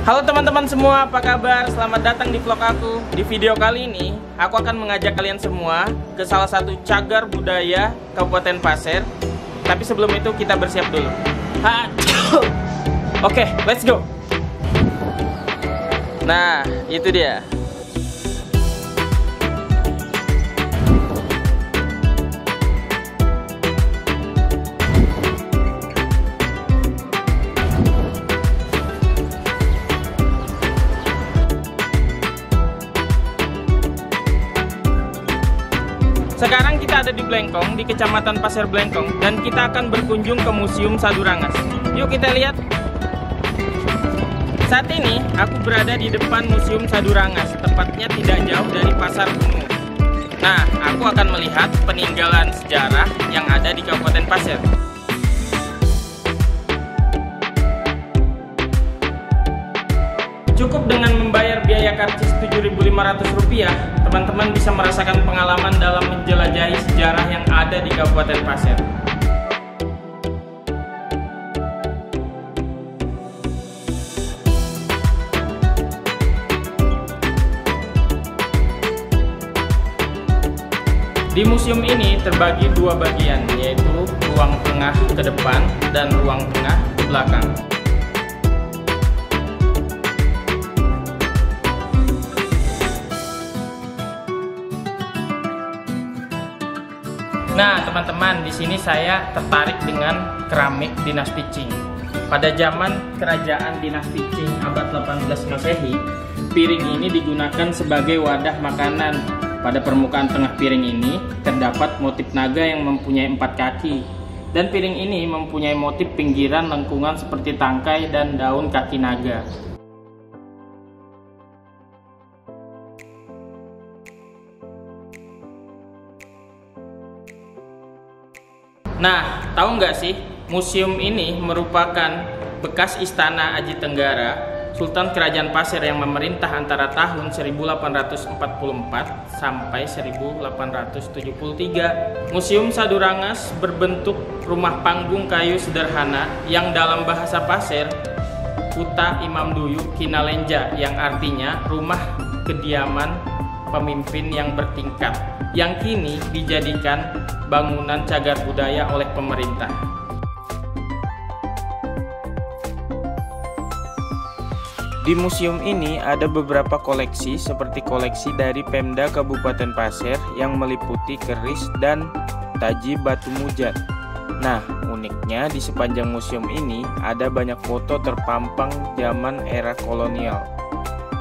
Halo teman-teman semua, apa kabar? Selamat datang di vlog aku. Di video kali ini, aku akan mengajak kalian semua ke salah satu cagar budaya Kabupaten Pasir. Tapi sebelum itu kita bersiap dulu. Oke, let's go. Nah, itu dia. Sekarang kita ada di Blengkong, di Kecamatan Pasir Blengkong, dan kita akan berkunjung ke Museum Sadurangas. Yuk kita lihat. Saat ini aku berada di depan Museum Sadurangas, tepatnya tidak jauh dari Pasar Gunung. Nah, aku akan melihat peninggalan sejarah yang ada di Kabupaten Pasir. Cukup dengan membayar biaya karcis Rp7.500, teman-teman bisa merasakan pengalaman dalam menjelajahi sejarah yang ada di Kabupaten Pasir. Di museum ini terbagi dua bagian, yaitu ruang tengah ke depan dan ruang tengah ke belakang. Nah, teman-teman, di sini saya tertarik dengan keramik dinasti Qing. Pada zaman kerajaan dinasti Qing abad 18 Masehi, piring ini digunakan sebagai wadah makanan. Pada permukaan tengah piring ini terdapat motif naga yang mempunyai 4 kaki. Dan piring ini mempunyai motif pinggiran lengkungan seperti tangkai dan daun kaki naga. Nah, tahu nggak sih, museum ini merupakan bekas istana Aji Tenggara, Sultan Kerajaan Pasir yang memerintah antara tahun 1844 sampai 1873. Museum Sadurangas berbentuk rumah panggung kayu sederhana yang dalam bahasa Pasir, Kuta Imam Duyu Kinalenja, yang artinya rumah kediaman pemimpin yang bertingkat, yang kini dijadikan bangunan cagar budaya oleh pemerintah. Di museum ini ada beberapa koleksi seperti koleksi dari Pemda Kabupaten Pasir yang meliputi keris dan taji batu mujat. Nah, uniknya di sepanjang museum ini ada banyak foto terpampang zaman era kolonial.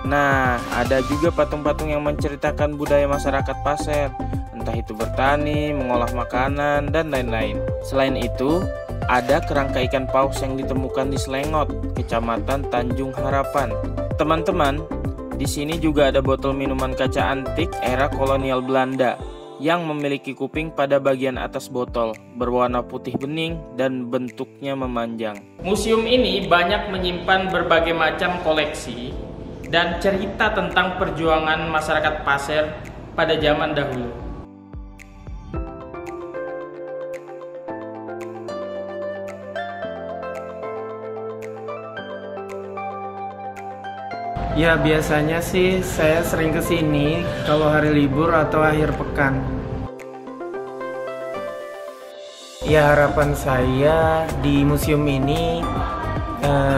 Nah, ada juga patung-patung yang menceritakan budaya masyarakat Pasir, entah itu bertani, mengolah makanan, dan lain-lain. Selain itu, ada kerangka ikan paus yang ditemukan di Slengot, Kecamatan Tanjung Harapan. Teman-teman, di sini juga ada botol minuman kaca antik era kolonial Belanda yang memiliki kuping pada bagian atas botol, berwarna putih bening dan bentuknya memanjang. Museum ini banyak menyimpan berbagai macam koleksi dan cerita tentang perjuangan masyarakat Pasir pada zaman dahulu. Ya, biasanya sih saya sering kesini kalau hari libur atau akhir pekan. Ya, harapan saya di museum ini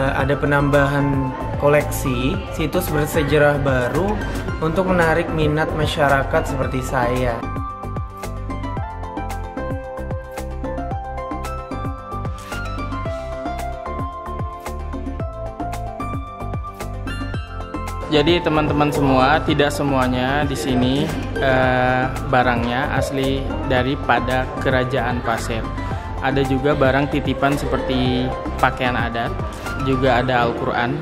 ada penambahan koleksi situs bersejarah baru untuk menarik minat masyarakat seperti saya. Jadi teman-teman semua, tidak semuanya di sini barangnya asli daripada Kerajaan Pasir. Ada juga barang titipan seperti pakaian adat, juga ada Al-Quran,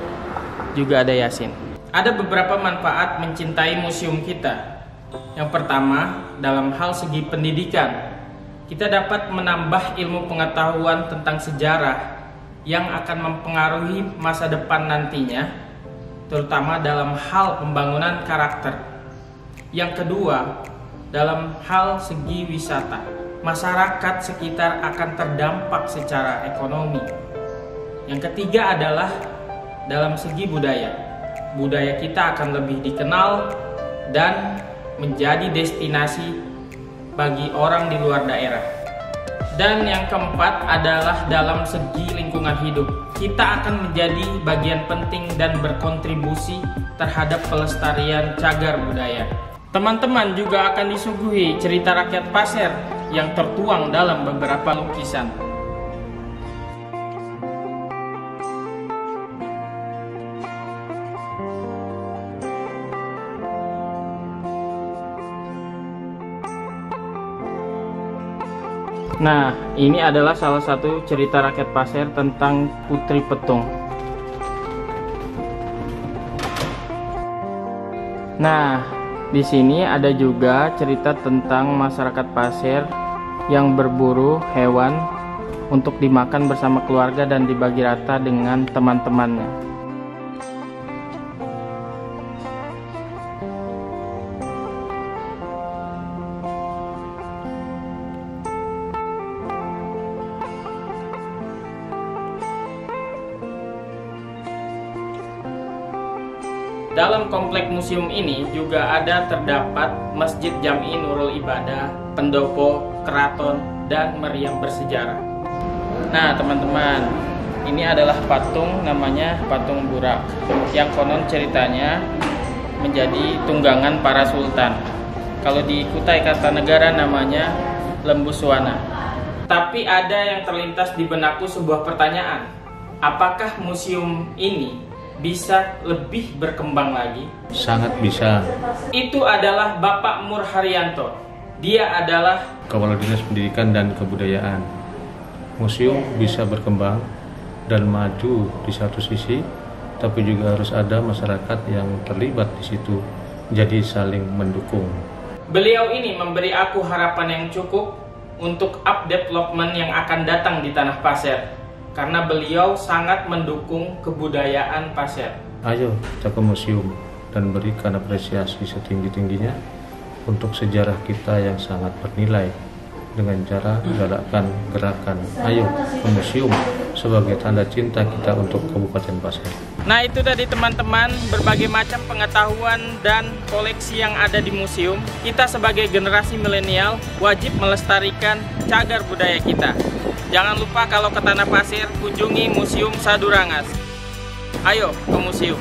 juga ada Yasin. Ada beberapa manfaat mencintai museum kita. Yang pertama, dalam hal segi pendidikan, kita dapat menambah ilmu pengetahuan tentang sejarah yang akan mempengaruhi masa depan nantinya, terutama dalam hal pembangunan karakter. Yang kedua, dalam hal segi wisata, masyarakat sekitar akan terdampak secara ekonomi. Yang ketiga adalah dalam segi budaya. Budaya kita akan lebih dikenal dan menjadi destinasi bagi orang di luar daerah. Dan yang keempat adalah dalam segi lingkungan hidup. Kita akan menjadi bagian penting dan berkontribusi terhadap pelestarian cagar budaya. Teman-teman juga akan disuguhi cerita rakyat Pasir yang tertuang dalam beberapa lukisan. Nah, ini adalah salah satu cerita rakyat Pasir tentang Putri Petung. Nah, di sini ada juga cerita tentang masyarakat Pasir yang berburu hewan untuk dimakan bersama keluarga dan dibagi rata dengan teman-temannya. Dalam komplek museum ini juga ada terdapat Masjid Jami Nurul Ibadah, pendopo, keraton, dan meriam bersejarah. Nah teman-teman, ini adalah patung, namanya patung Burak, yang konon ceritanya menjadi tunggangan para sultan. Kalau di Kutai Kartanegara namanya Lembuswana. Tapi ada yang terlintas di benakku sebuah pertanyaan. Apakah museum ini bisa lebih berkembang lagi? Sangat bisa. Itu adalah Bapak Mur Haryanto. Dia adalah Kepala Dinas Pendidikan dan Kebudayaan. Museum bisa berkembang dan maju di satu sisi, tapi juga harus ada masyarakat yang terlibat di situ, jadi saling mendukung. Beliau ini memberi aku harapan yang cukup untuk up development yang akan datang di Tanah Pasir, karena beliau sangat mendukung kebudayaan Pasir. Ayo kita ke museum dan berikan apresiasi setinggi-tingginya untuk sejarah kita yang sangat bernilai dengan cara menggalakkan gerakan Ayo ke Museum sebagai tanda cinta kita untuk Kabupaten Pasir. Nah itu tadi teman-teman, berbagai macam pengetahuan dan koleksi yang ada di museum. Kita sebagai generasi milenial wajib melestarikan cagar budaya kita. Jangan lupa kalau ke Tanah Pasir, kunjungi Museum Sadurangas. Ayo ke museum.